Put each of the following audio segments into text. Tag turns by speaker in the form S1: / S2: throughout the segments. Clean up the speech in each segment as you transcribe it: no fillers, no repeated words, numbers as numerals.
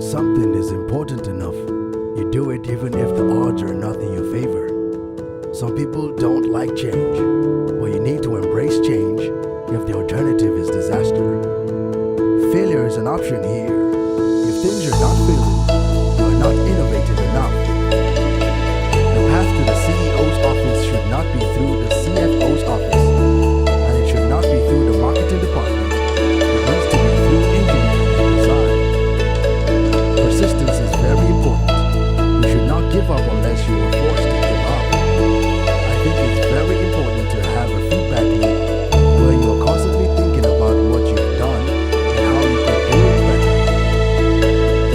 S1: something is important enough, you do it even if the odds are not in your favor. Some people don't like change, but you need to embrace change if the alternative is disaster. Failure is an option here. If things are not failing, you are not innovative enough. The path to the CEO's office should not be through the CFO's office, and it should not be through the marketing department. It needs to be through engineering and design. Persistence is very important. You should not give up unless you are forced to give up. I think it's very important to have a feedback loop where you are constantly thinking about what you've done and how you can do it better.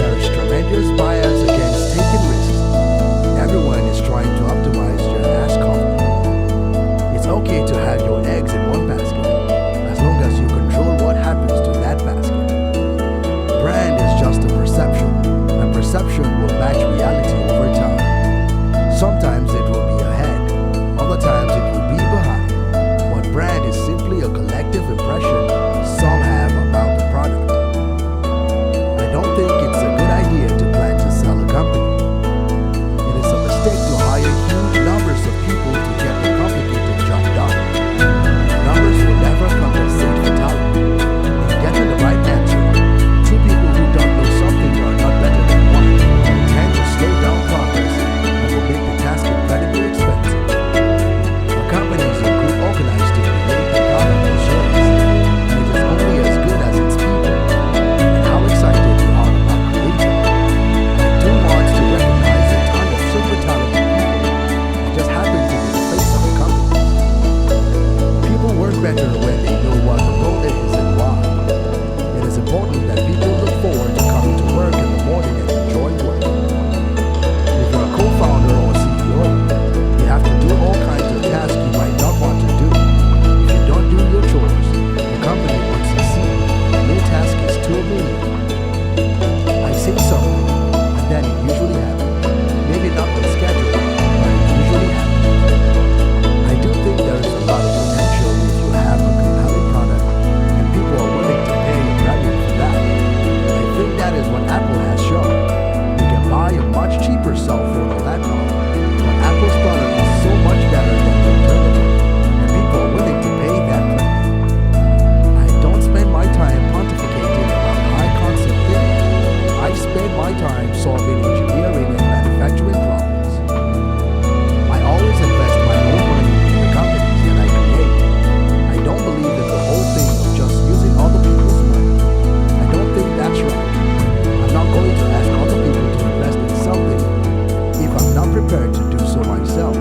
S1: There is tremendous bias against taking risks. Everyone is trying to optimize their ass cover. It's okay to have your eggs in one basket as long as you control what happens to that basket. Brand is just a perception, and perception will match reality over time. Sometimes it will be ahead, other times it will be behind, but brand is simply a collective impression some have about the product. I don't think it's a good idea to plan to sell a company. It is a mistake to hire huge numbers of people to get the complicated job done. Numbers will never compensate for talent. In getting the right answer, two people who don't know something are not better than one tend to slow down progress and will make the task incredibly expensive. A company is a group organized to create the product or service, and it is only as good as its people and how excited you are about creating. I do want to recognize a ton of super talented people that just happen to be the face of the company. People work better when they know what the role is and why. It is important that people look forward to coming to work in the morning and enjoy work. If you're a co-founder or CEO, you have to do all kinds of tasks you might not want to do. If you don't do your chores, the company won't succeed. No task is too menial. I say something, and then it usually happens. Maybe not on schedule, but it usually happens. I do think there is a lot of potential if you have a compelling product, and people are willing to pay a premium for that. I think that is what Apple has shown. You can buy a much cheaper cell phone or laptop, but Apple's product is so much better than the alternative, and people are willing to pay that premium. I don't spend my time pontificating about high concept things. I spend my time solving engineering and manufacturing problems. I always invest my own money in the companies that I create. I don't believe in the whole thing of just using other people's money. I don't think that's right. I'm not going to ask other people to invest in something if I'm not prepared to do so myself.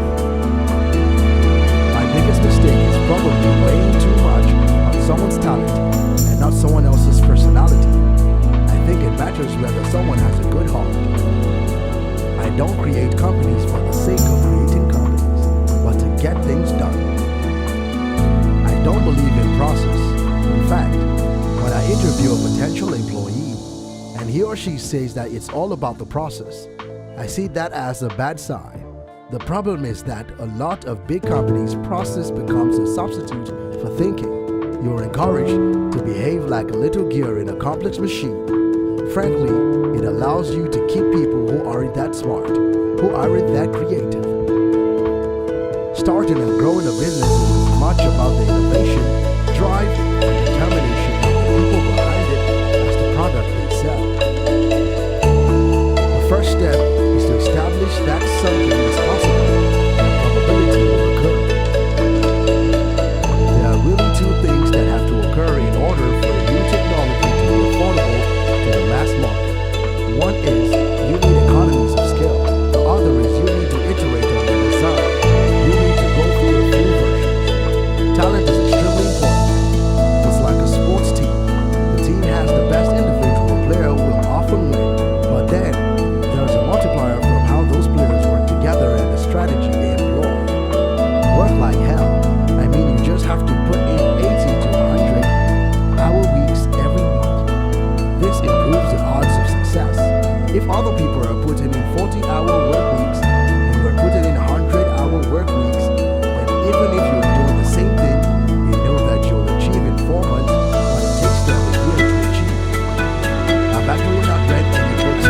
S1: My biggest mistake is probably weighing too much on someone's talent and not someone else's personality. I think it matters whether someone has a good heart. I don't create companies for the sake of creating companies, but to get things done. I don't believe in process. In fact, when I interview a potential employee and he or she says that it's all about the process, I see that as a bad sign. The problem is that a lot of big companies' process becomes a substitute for thinking. You're encouraged to behave like a little gear in a complex machine. Frankly, it allows you to keep people who aren't that smart, who aren't that creative. Starting and growing a business is as much about the innovation, drive, and determination of the people behind it as the product they sell. The first step is to establish that something is possible and a probability will occur. There are really two things that have to occur in order for a new technology to be affordable to the mass market. One is you need economies of scale. The other is you need to iterate on the design. You need to go through a few versions. Talent is extremely important. It's like a sports team. The team has the best individual player will often win, but then there's a multiplier from how those players work together and the strategy they employ. Work like hell. I mean, you just have to put in 80 to 100 hour weeks every week. This improves the odds of success. If other people are putting in 40-hour work weeks and you're putting in 100-hour work weeks, then even if you're doing the same thing, you know that you'll achieve in 4 months what it takes them a year to achieve. Now back to not read any books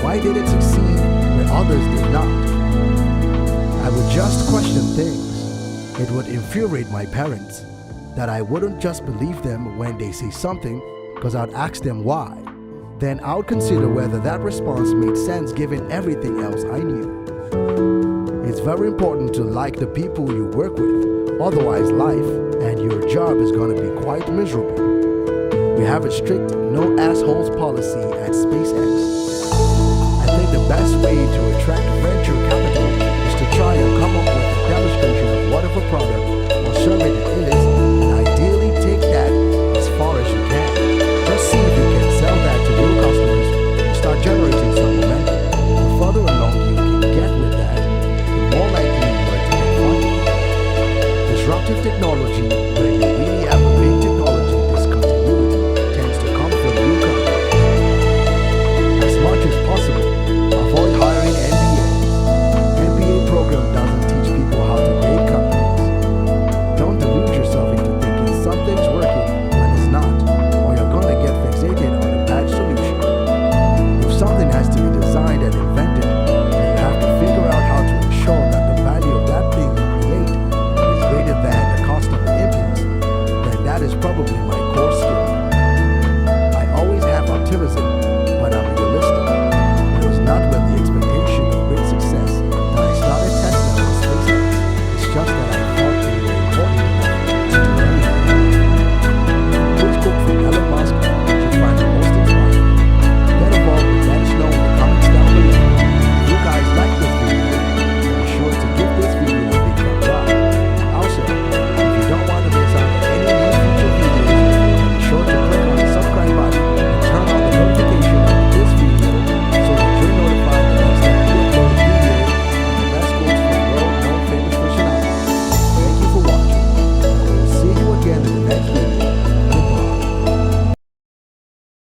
S1: Why did it succeed when others did not? I would just question things. It would infuriate my parents that I wouldn't just believe them when they say something, because I'd ask them why. Then I would consider whether that response made sense given everything else I knew. It's very important to like the people you work with, otherwise life and your job is going to be quite miserable. We have a strict no assholes policy at SpaceX. I think the best way to attract venture